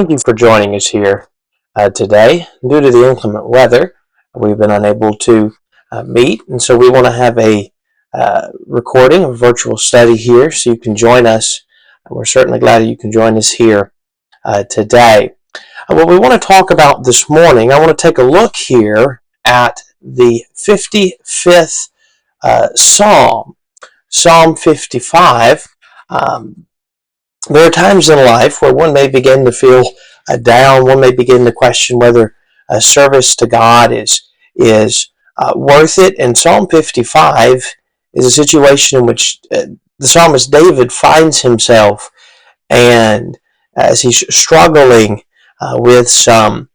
Thank you for joining us here today. Due to the inclement weather, we've been unable to meet, and so we want to have a recording, a virtual study here, so you can join us. We're certainly glad that you can join us here today. What we want to talk about this morning, I want to take a look here at the 55th Psalm, Psalm 55. There are times in life where one may begin to feel down. One may begin to question whether a service to God is worth it. And Psalm 55 is a situation in which the psalmist David finds himself, and as he's struggling with some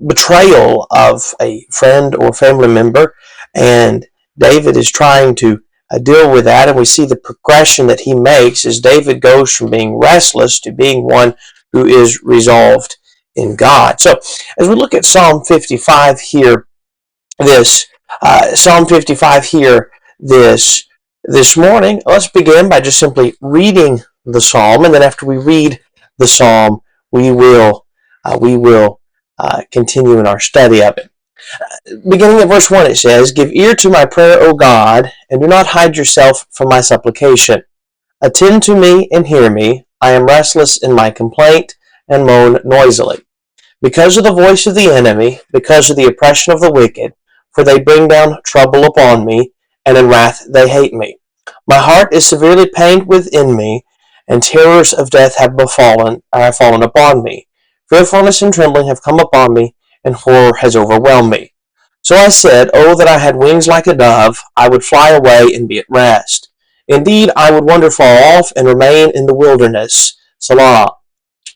betrayal of a friend or family member, and David is trying to deal with that, and we see the progression that he makes as David goes from being restless to being one who is resolved in God. So as we look at Psalm 55 here, this morning, let's begin by just simply reading the psalm, and then after we read the psalm, we will continue in our study of it. Beginning at verse 1, it says, "Give ear to my prayer, O God, and do not hide yourself from my supplication. Attend to me and hear me. I am restless in my complaint and moan noisily. Because of the voice of the enemy, because of the oppression of the wicked, for they bring down trouble upon me, and in wrath they hate me. My heart is severely pained within me, and terrors of death have fallen upon me. Fearfulness and trembling have come upon me, and horror has overwhelmed me. So I said, Oh, that I had wings like a dove, I would fly away and be at rest. Indeed, I would wander far off and remain in the wilderness. Selah.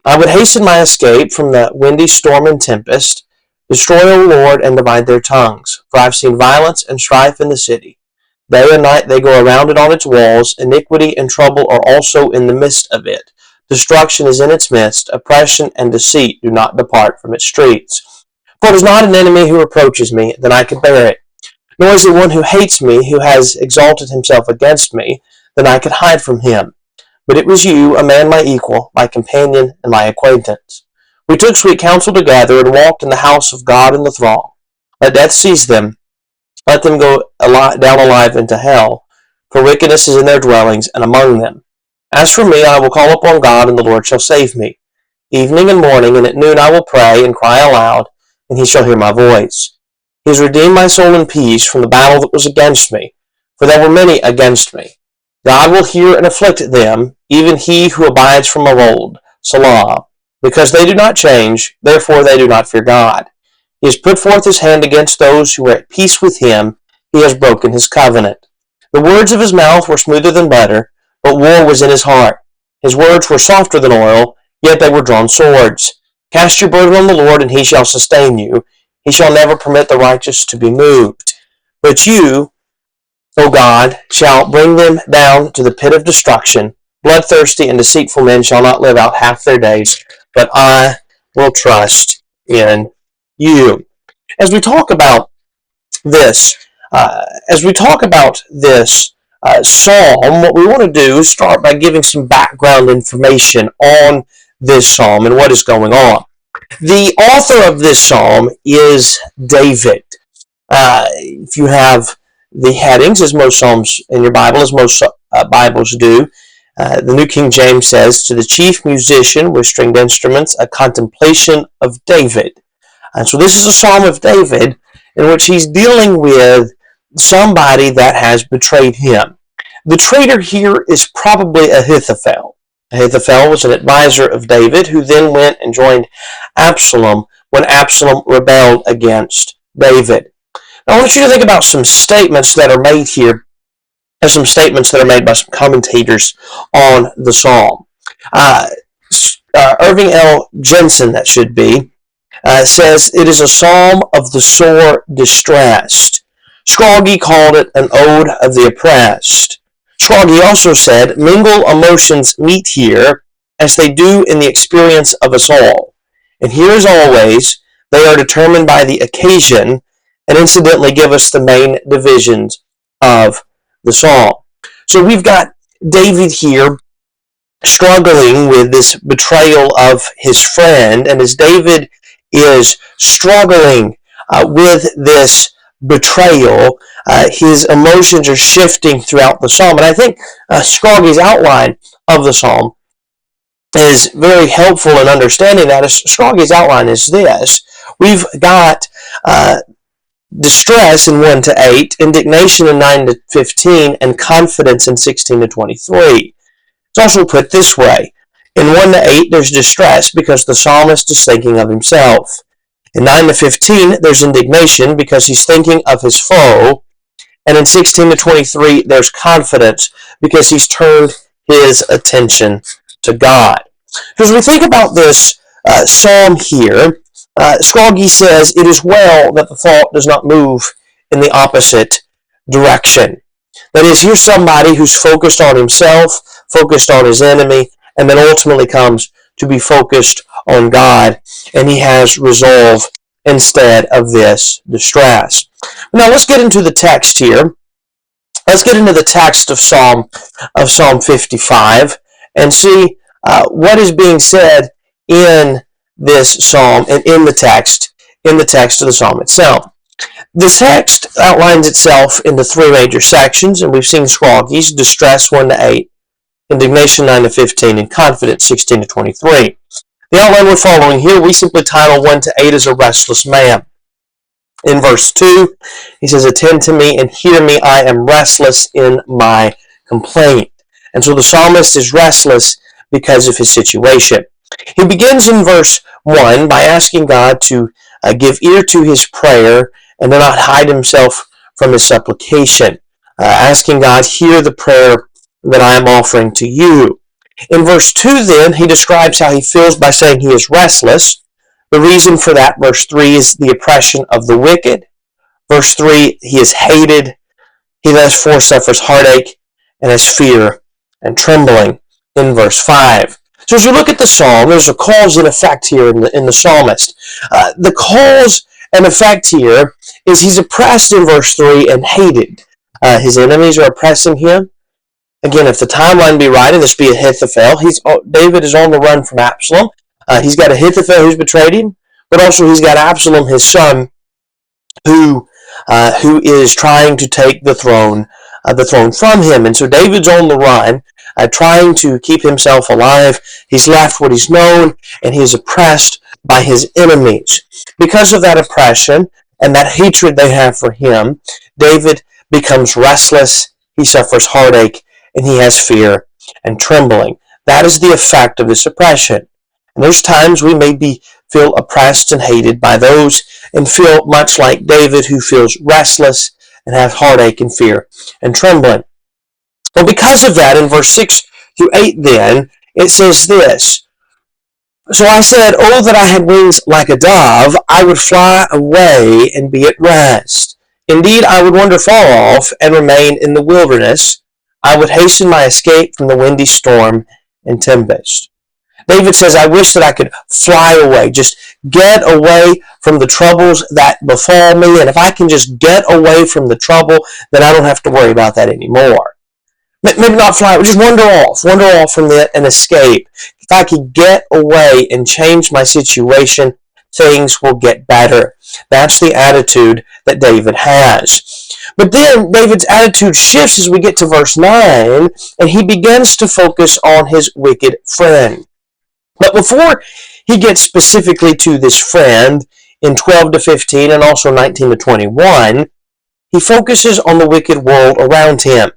I would hasten my escape from the windy storm and tempest. Destroy, O Lord, and divide their tongues. For I have seen violence and strife in the city. Day and night they go around it on its walls. Iniquity and trouble are also in the midst of it. Destruction is in its midst. Oppression and deceit do not depart from its streets. For it is not an enemy who reproaches me, then I could bear it. Nor is it one who hates me, who has exalted himself against me, then I could hide from him. But it was you, a man my equal, my companion, and my acquaintance. We took sweet counsel together, and walked in the house of God in the throng. Let death seize them. Let them go down alive into hell, for wickedness is in their dwellings and among them. As for me, I will call upon God, and the Lord shall save me. Evening and morning, and at noon I will pray and cry aloud, and he shall hear my voice. He has redeemed my soul in peace from the battle that was against me, for there were many against me. God will hear and afflict them, even he who abides from of old. Selah. Because they do not change, therefore they do not fear God. He has put forth his hand against those who are at peace with him. He has broken his covenant. The words of his mouth were smoother than butter, but war was in his heart. His words were softer than oil, yet they were drawn swords. Cast your burden on the Lord, and he shall sustain you. He shall never permit the righteous to be moved. But you, O God, shall bring them down to the pit of destruction. Bloodthirsty and deceitful men shall not live out half their days, but I will trust in you." As we talk about this, psalm, what we want to do is start by giving some background information on this psalm and what is going on. The author of this psalm is David. If you have the headings, as most psalms in your Bible, as most Bibles do, the New King James says, "To the chief musician with stringed instruments, a contemplation of David." And so this is a psalm of David in which he's dealing with somebody that has betrayed him. The traitor here is probably Ahithophel. Ahithophel was an advisor of David, who then went and joined Absalom when Absalom rebelled against David. Now I want you to think about some statements that are made here, and some statements that are made by some commentators on the psalm. Irving L. Jensen, that should be, says it is a psalm of the sore distressed. Scroggie called it an ode of the oppressed. Scroggie also said, mingle emotions meet here, as they do in the experience of us all. And here, as always, they are determined by the occasion, and incidentally give us the main divisions of the psalm. So we've got David here struggling with this betrayal of his friend, and as David is struggling with this betrayal, his emotions are shifting throughout the psalm. And I think Scroggy's outline of the psalm is very helpful in understanding that. Scroggy's outline is this. We've got distress in 1 to 8, indignation in 9 to 15, and confidence in 16 to 23. It's also put this way. In 1 to 8, there's distress because the psalmist is thinking of himself. In 9 to 15, there's indignation because he's thinking of his foe. And in 16 to 23, there's confidence because he's turned his attention to God. As we think about this psalm here, Scroggy says, it is well that the thought does not move in the opposite direction. That is, here's somebody who's focused on himself, focused on his enemy, and then ultimately comes to be focused on God, and he has resolve instead of this distress. Now let's get into the text here. Let's get into the text of Psalm 55 and see what is being said in this psalm and in the text of the psalm itself. The text outlines itself into 3 major sections, and we've seen Scroggy's: distress 1 to 8, indignation 9 to 15, and confidence 16 to 23. The outline we're following here, we simply title 1 to 8 as a restless man. In verse 2, he says, attend to me and hear me, I am restless in my complaint. And so the psalmist is restless because of his situation. He begins in verse 1 by asking God to give ear to his prayer and do not hide himself from his supplication. Asking God, hear the prayer that I am offering to you. In verse 2 then, he describes how he feels by saying he is restless. The reason for that, verse 3, is the oppression of the wicked. Verse 3, he is hated. He therefore suffers heartache and has fear and trembling in verse 5. So as you look at the psalm, there's a cause and effect here in the psalmist. The cause and effect here is he's oppressed in verse 3 and hated. His enemies are oppressing him. Again, if the timeline be right, and this be Ahithophel, David is on the run from Absalom. He's got Ahithophel who's betrayed him, but also he's got Absalom, his son, who is trying to take the throne from him. And so David's on the run, trying to keep himself alive. He's left what he's known, and he is oppressed by his enemies. Because of that oppression and that hatred they have for him, David becomes restless, he suffers heartache, and he has fear and trembling. That is the effect of this oppression. And there's times we may feel oppressed and hated by those and feel much like David, who feels restless and have heartache and fear and trembling. Well, because of that, in verse 6 through 8 then, it says this: so I said, oh, that I had wings like a dove, I would fly away and be at rest. Indeed, I would wander far off and remain in the wilderness. I would hasten my escape from the windy storm and tempest. David says, I wish that I could fly away, just get away from the troubles that befall me. And if I can just get away from the trouble, then I don't have to worry about that anymore. Maybe not fly, just wander off from that and escape. If I could get away and change my situation, things will get better. That's the attitude that David has. But then David's attitude shifts as we get to verse 9, and he begins to focus on his wicked friend. But before he gets specifically to this friend in 12 to 15 and also 19 to 21, he focuses on the wicked world around him.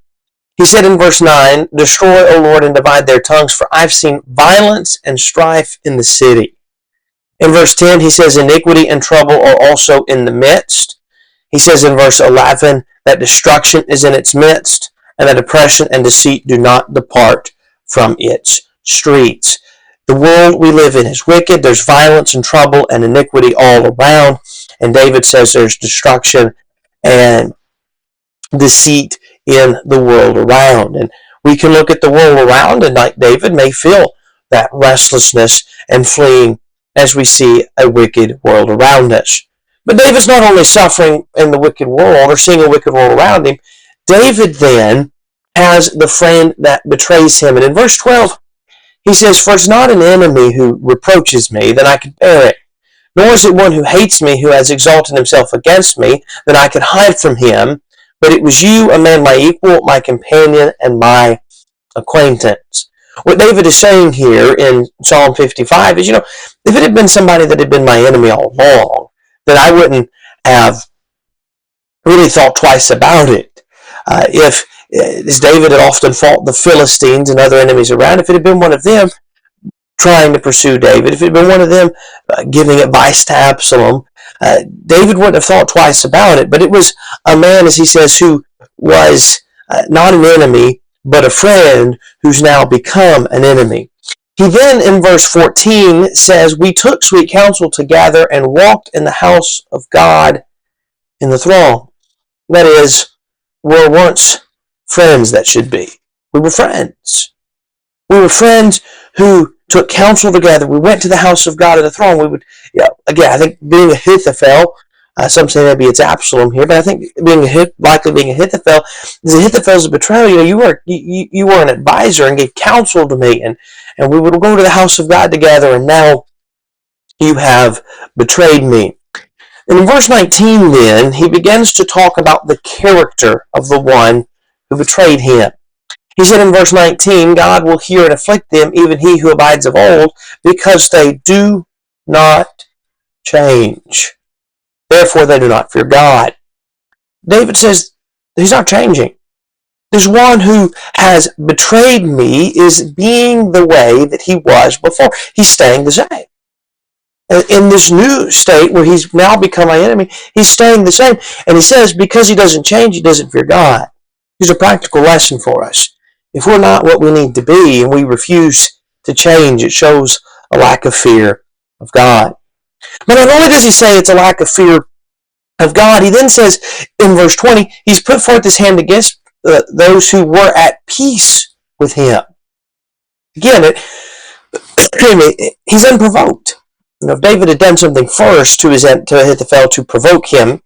He said in verse 9, destroy, O Lord, and divide their tongues, for I've seen violence and strife in the city. In verse 10, he says iniquity and trouble are also in the midst. He says in verse 11 that destruction is in its midst, and that oppression and deceit do not depart from its streets. The world we live in is wicked. There's violence and trouble and iniquity all around. And David says there's destruction and deceit in the world around. And we can look at the world around and, like David, may feel that restlessness and fleeing as we see a wicked world around us. But David's not only suffering in the wicked world or seeing a wicked world around him. David then has the friend that betrays him. And in verse 12, He says, "For it's not an enemy who reproaches me, then I can bear it. Nor is it one who hates me, who has exalted himself against me, then I can hide from him. But it was you, a man my equal, my companion, and my acquaintance." What David is saying here in Psalm 55 is, if it had been somebody that had been my enemy all along, then I wouldn't have really thought twice about it. If, as David had often fought the Philistines and other enemies around, if it had been one of them trying to pursue David, if it had been one of them giving advice to Absalom, David wouldn't have thought twice about it. But it was a man, as he says, who was not an enemy, but a friend who's now become an enemy. He then, in verse 14, says, "We took sweet counsel together and walked in the house of God in the throng." That is, were once friends that should be. We were friends. We were friends who took counsel together. We went to the house of God in the throng. We would, again, I think being Ahithophel, some say maybe it's Absalom here, but I think likely being Ahithophel, is Ahithophel's betrayal. You were an advisor and gave counsel to me, and we would go to the house of God together, and now you have betrayed me. And in verse 19 then, he begins to talk about the character of the one who betrayed him. He said in verse 19, "God will hear and afflict them, even he who abides of old, because they do not change. Therefore they do not fear God." David says he's not changing. This one who has betrayed me is being the way that he was before. He's staying the same. In this new state where he's now become my enemy, he's staying the same. And he says because he doesn't change, he doesn't fear God. Here's a practical lesson for us. If we're not what we need to be and we refuse to change, it shows a lack of fear of God. But not only does he say it's a lack of fear of God, he then says in verse 20, he's put forth his hand against those who were at peace with him. Again, he's unprovoked. If David had done something first to Ahithophel to provoke him,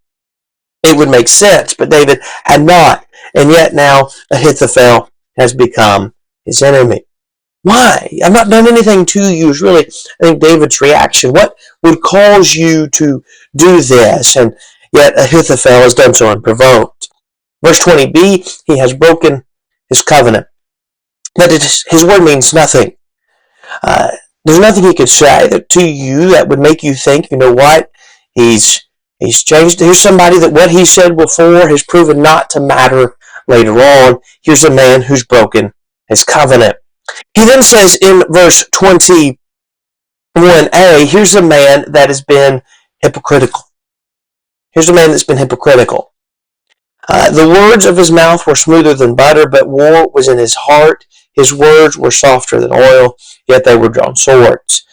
it would make sense, but David had not. And yet now Ahithophel has become his enemy. Why? I've not done anything to you is really, I think, David's reaction. What would cause you to do this? And yet Ahithophel has done so unprovoked. Verse 20b, he has broken his covenant. That his word means nothing. There's nothing he could say to you that would make you think, you know what, he's changed. Here's somebody that what he said before has proven not to matter later on. Here's a man who's broken his covenant. He then says in verse 21a, here's a man that has been hypocritical. Here's a man that's been hypocritical. The words of his mouth were smoother than butter, but war was in his heart. His words were softer than oil, yet they were drawn swords.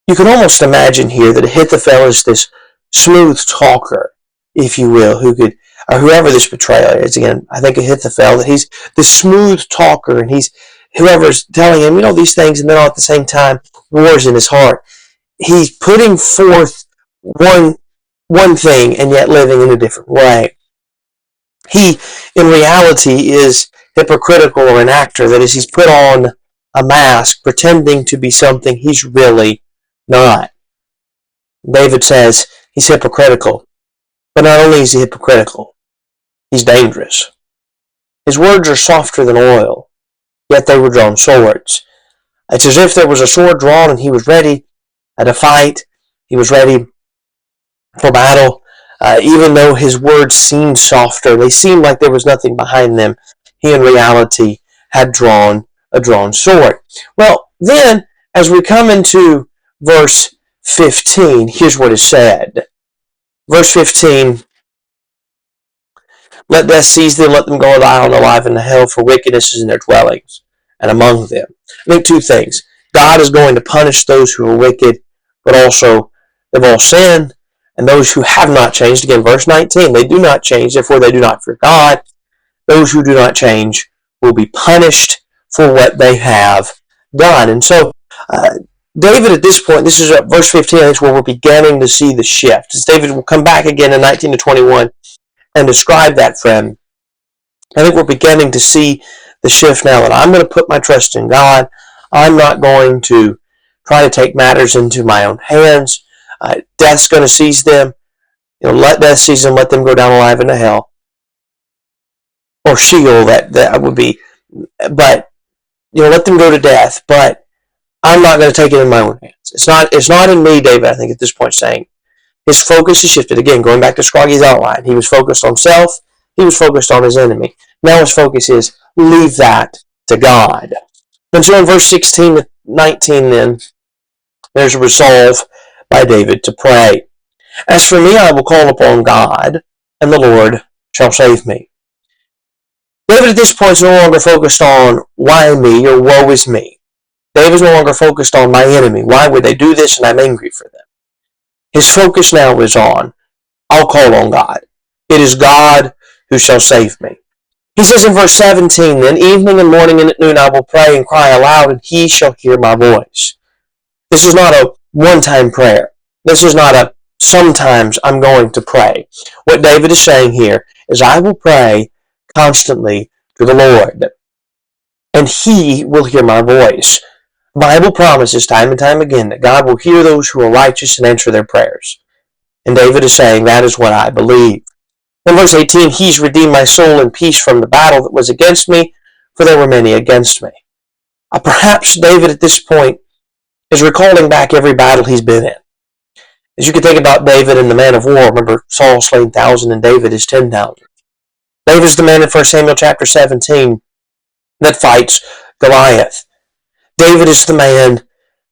You can almost imagine here that Ahithophel is this smooth talker, if you will, or whoever this betrayer is. Again, I think Ahithophel, that he's this smooth talker, and he's whoever's telling him, these things, and then all at the same time, war's in his heart. He's putting forth one thing and yet living in a different way. He, in reality, is hypocritical or an actor. That is, he's put on a mask, pretending to be something he's really not. David says he's hypocritical. But not only is he hypocritical, he's dangerous. His words are softer than oil, yet they were drawn swords. It's as if there was a sword drawn and he was ready at a fight. He was ready for battle. Even though his words seemed softer, they seemed like there was nothing behind them, he in reality had drawn a drawn sword. Well, then, as we come into verse 15, here's what is said. Verse 15, "Let death seize them, let them go alive into hell, for wickedness is in their dwellings and among them." I think two things. God is going to punish those who are wicked, but also they've all sinned, and those who have not changed. Again, verse 19, they do not change, therefore they do not fear God. Those who do not change will be punished for what they have done. And so, David at this point, this is verse 15, is where we're beginning to see the shift. As David will come back again in 19 to 21 and describe that friend. I think we're beginning to see the shift now that I'm going to put my trust in God. I'm not going to try to take matters into my own hands. Death's going to seize them. Let death seize them. Let them go down alive into hell. Or Sheol, that would be. But, let them go to death. But I'm not going to take it in my own hands. It's not in me, David, I think, at this point, saying. His focus has shifted. Again, going back to Scroggy's outline. He was focused on self. He was focused on his enemy. Now his focus is, leave that to God. And so in verse 16 to 19 then, there's a resolve by David to pray. As for me, I will call upon God, and the Lord shall save me. David at this point is no longer focused on why me or woe is me. David is no longer focused on my enemy. Why would they do this and I'm angry for them? His focus now is on, I'll call on God. It is God who shall save me. He says in verse 17, then evening and morning and at noon I will pray and cry aloud, and he shall hear my voice. This is not a one-time prayer. This is not a sometimes I'm going to pray. What David is saying here is I will pray constantly to the Lord, and he will hear my voice. The Bible promises time and time again that God will hear those who are righteous and answer their prayers. And David is saying that is what I believe. In verse 18, he's redeemed my soul in peace from the battle that was against me, for there were many against me. Perhaps David at this point is recalling back every battle he's been in. As you can think about David and the man of war, remember Saul slain 1,000 and David is 10,000. David's the man in 1 Samuel chapter 17 that fights Goliath. David is the man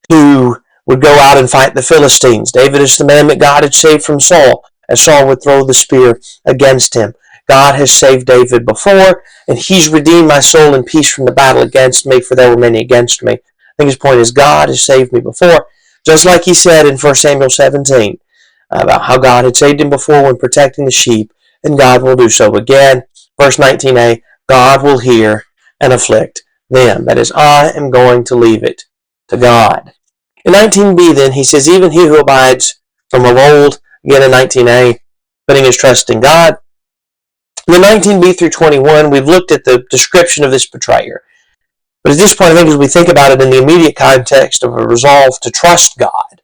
who would go out and fight the Philistines. David is the man that God had saved from Saul, as Saul would throw the spear against him. God has saved David before, and he's redeemed my soul in peace from the battle against me, for there were many against me. I think his point is God has saved me before, just like he said in 1 Samuel 17, about how God had saved him before when protecting the sheep, and God will do so again. Verse 19a, God will hear and afflict them. That is, I am going to leave it to God. In 19b then, he says, even he who abides from of old, again in 19a, putting his trust in God. In 19b through 21, we've looked at the description of this betrayer. But at this point, I think as we think about it in the immediate context of a resolve to trust God,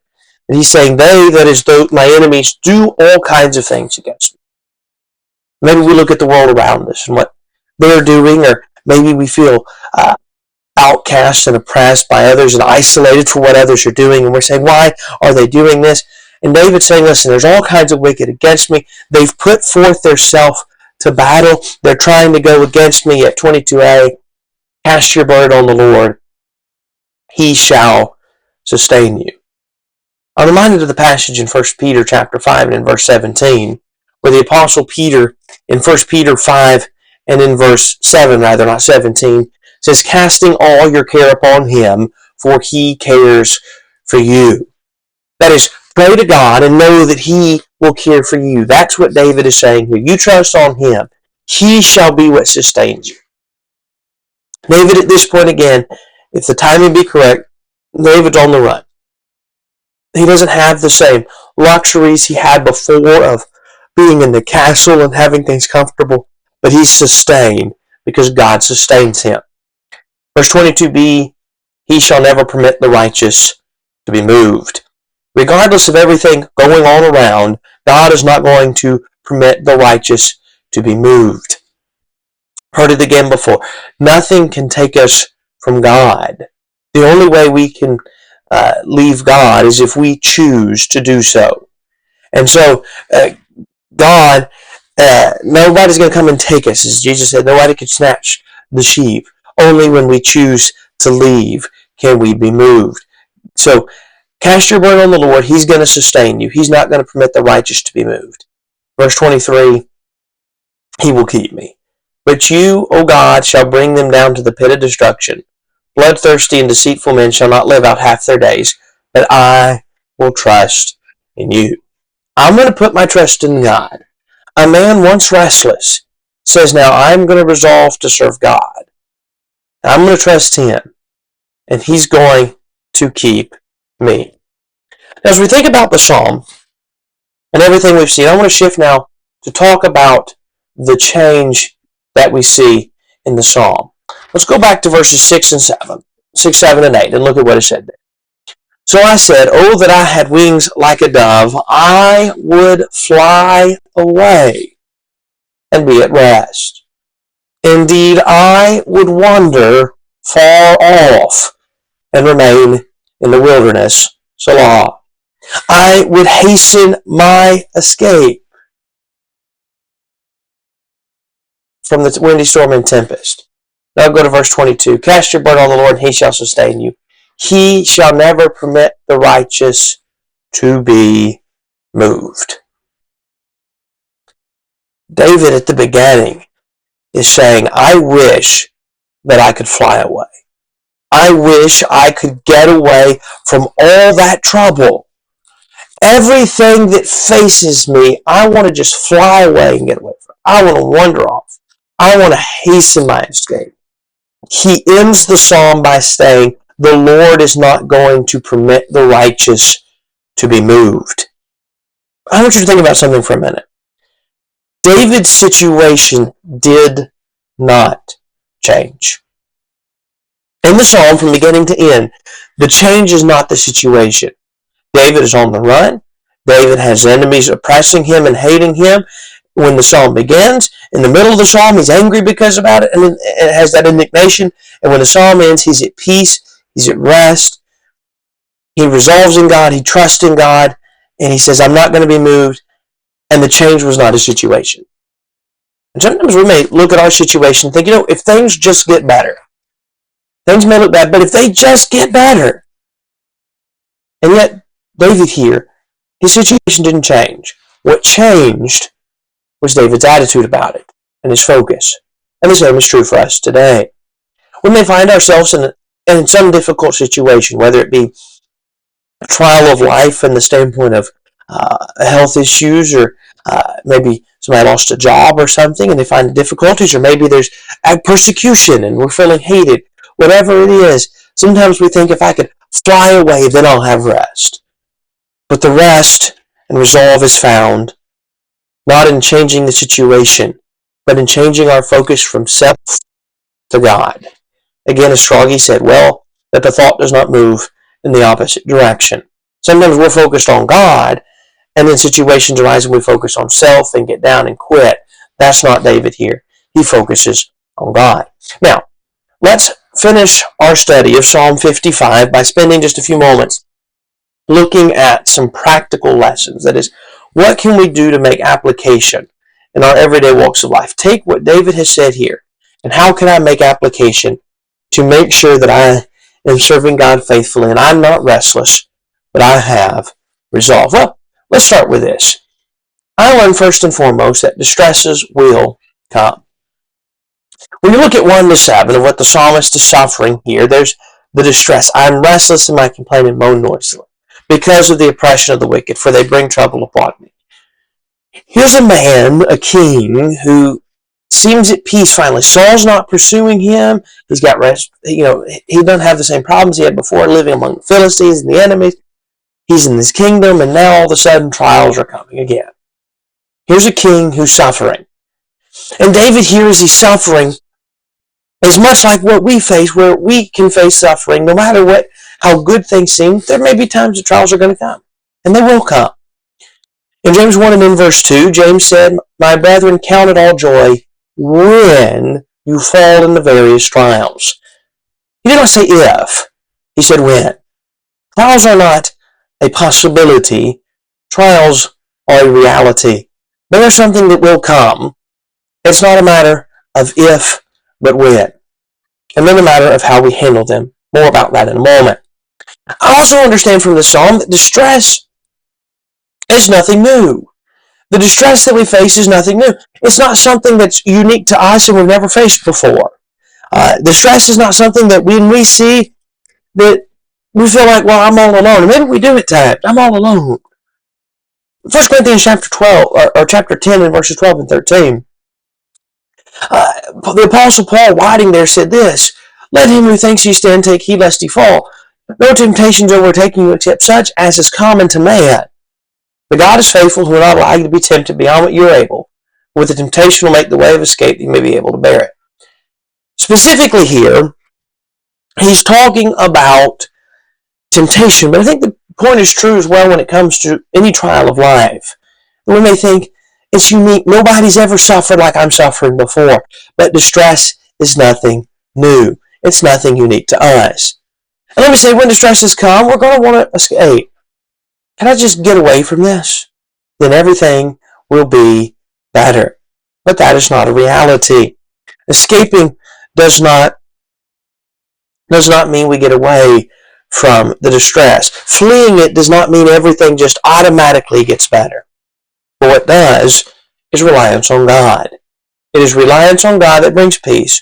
and he's saying, they, that is, my enemies, do all kinds of things against me. Maybe we look at the world around us and what they're doing, or maybe we feel outcast and oppressed by others and isolated for what others are doing, and we're saying, why are they doing this? And David's saying, listen, there's all kinds of wicked against me. They've put forth their self to battle. They're trying to go against me. At 22a, cast your burden on the Lord. He shall sustain you. I'm reminded of the passage in 1 Peter chapter 5 and in verse 17, where the Apostle Peter in 1 Peter 5 and in verse 7, rather, not 17, says, casting all your care upon him, for he cares for you. That is, pray to God and know that he will care for you. That's what David is saying here. You trust on him. He shall be what sustains you. David at this point again, if the timing be correct, David's on the run. He doesn't have the same luxuries he had before of being in the castle and having things comfortable, but he's sustained because God sustains him. Verse 22b, he shall never permit the righteous to be moved. Regardless of everything going on around, God is not going to permit the righteous to be moved. Heard it again before. Nothing can take us from God. The only way we can leave God is if we choose to do so. And so, God, nobody's going to come and take us. As Jesus said, nobody can snatch the sheep. Only when we choose to leave can we be moved. So, cast your burden on the Lord. He's going to sustain you. He's not going to permit the righteous to be moved. Verse 23, he will keep me. But you, O God, shall bring them down to the pit of destruction. Bloodthirsty and deceitful men shall not live out half their days, but I will trust in you. I'm going to put my trust in God. A man once restless says, now I'm going to resolve to serve God. I'm going to trust him, and he's going to keep me. Now, as we think about the psalm and everything we've seen, I want to shift now to talk about the change that we see in the psalm. Let's go back to verses 6 and 7. 6, 7, and 8, and look at what is said there. So I said, oh, that I had wings like a dove, I would fly away and be at rest. Indeed, I would wander far off and remain in the wilderness. Selah. I would hasten my escape from the windy storm and tempest. Now go to verse 22. Cast your burden on the Lord, and he shall sustain you. He shall never permit the righteous to be moved. David at the beginning is saying, I wish that I could fly away. I wish I could get away from all that trouble. Everything that faces me, I want to just fly away and get away from it. I want to wander off. I want to hasten my escape. He ends the psalm by saying, the Lord is not going to permit the righteous to be moved. I want you to think about something for a minute. David's situation did not change. In the psalm, from beginning to end, the change is not the situation. David is on the run. David has enemies oppressing him and hating him. When the psalm begins, in the middle of the psalm, he's angry because about it, and it has that indignation. And when the psalm ends, he's at peace, he's at rest. He resolves in God, he trusts in God, and he says, I'm not going to be moved. And the change was not his situation. And sometimes we may look at our situation and think, if things just get better, things may look bad, but if they just get better. And yet, David here, his situation didn't change. What changed was David's attitude about it and his focus. And the same is true for us today. We may find ourselves in some difficult situation, whether it be a trial of life from the standpoint of health issues, or maybe somebody lost a job or something and they find difficulties, or maybe there's persecution and we're feeling hated. Whatever it is, sometimes we think if I could fly away, then I'll have rest. But the rest and resolve is found not in changing the situation, but in changing our focus from self to God. Again, as Straugy said, well, that the thought does not move in the opposite direction. Sometimes we're focused on God, and then situations arise and we focus on self and get down and quit. That's not David here. He focuses on God. Now, let's finish our study of Psalm 55 by spending just a few moments looking at some practical lessons. That is, what can we do to make application in our everyday walks of life? Take what David has said here, and how can I make application to make sure that I am serving God faithfully and I'm not restless, but I have resolve? Well, let's start with this. I learned first and foremost that distresses will come. When you look at 1 to 7 of what the psalmist is suffering here, there's the distress. I'm restless in my complaint and moan noisily because of the oppression of the wicked, for they bring trouble upon me. Here's a man, a king, who seems at peace finally. Saul's not pursuing him. He's got rest. He doesn't have the same problems he had before, living among the Philistines and the enemies. He's in this kingdom, and now all of a sudden trials are coming again. Here's a king who's suffering. And David here, as he's suffering, is much like what we face, where we can face suffering no matter how good things seem. There may be times the trials are going to come, and they will come. In James 1 and in verse 2, James said, my brethren, count it all joy when you fall in the various trials. He did not say if, he said when. Trials are not a possibility. Trials are a reality. They are something that will come. It's not a matter of if, but when. And then a matter of how we handle them. More about that in a moment. I also understand from the psalm that distress is nothing new. The distress that we face is nothing new. It's not something that's unique to us and we've never faced before. Distress is not something that when we see that we feel like, well, I'm all alone. And maybe we do at times. I'm all alone. 1 Corinthians chapter 12, or chapter 10 and verses 12 and 13. The Apostle Paul, writing there, said this, let him who thinks he stand take heed lest he fall. No temptations overtaking you except such as is common to man. But God is faithful, who will not allow you to be tempted beyond what you are able. With the temptation will make the way of escape that you may be able to bear it. Specifically here, he's talking about temptation, but I think the point is true as well when it comes to any trial of life. We may think it's unique. Nobody's ever suffered like I'm suffering before, but distress is nothing new. It's nothing unique to us. And let me say, when distresses come, we're going to want to escape. Can I just get away from this? Then everything will be better. But that is not a reality. Escaping does not mean we get away from the distress. Fleeing it does not mean everything just automatically gets better. But what does is reliance on God. It is reliance on God that brings peace.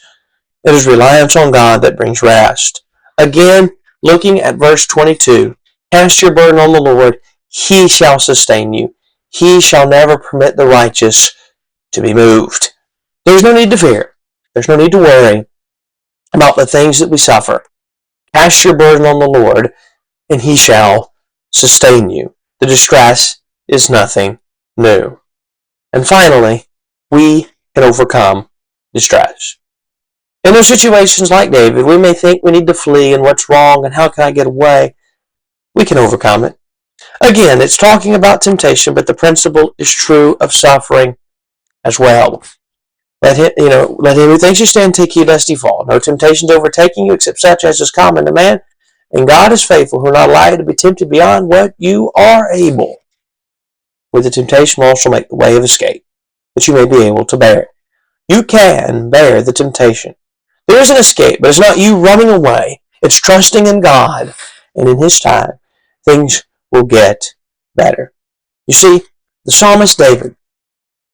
It is reliance on God that brings rest. Again, looking at verse 22, cast your burden on the Lord, He shall sustain you. He shall never permit the righteous to be moved. There's no need to fear. There's no need to worry about the things that we suffer. Cast your burden on the Lord, and He shall sustain you. The distress is nothing new. And finally, we can overcome distress. In those situations like David, we may think we need to flee and what's wrong and how can I get away. We can overcome it. Again, it's talking about temptation, but the principle is true of suffering as well. Let him who thinks you stand take heed lest he fall. No temptations overtaking you except such as is common to man. And God is faithful, who will not allow you to be tempted beyond what you are able. With the temptation will also make the way of escape, that you may be able to bear it. You can bear the temptation. There is an escape, but it's not you running away. It's trusting in God, and in His time, things will get better. You see, the psalmist David,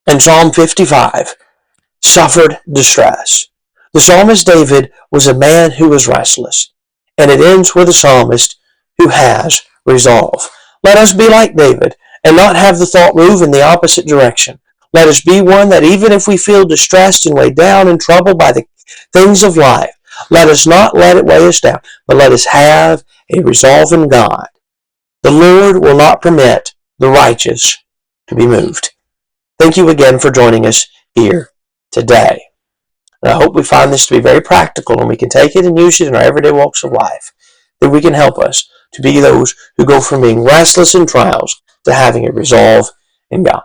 in Psalm 55, suffered distress. The psalmist David was a man who was restless, and it ends with a psalmist who has resolve. Let us be like David, and not have the thought move in the opposite direction. Let us be one that even if we feel distressed and weighed down and troubled by the things of life, let us not let it weigh us down, but let us have a resolve in God. The Lord will not permit the righteous to be moved. Thank you again for joining us here today. And I hope we find this to be very practical and we can take it and use it in our everyday walks of life, that we can help us to be those who go from being restless in trials to having a resolve in God.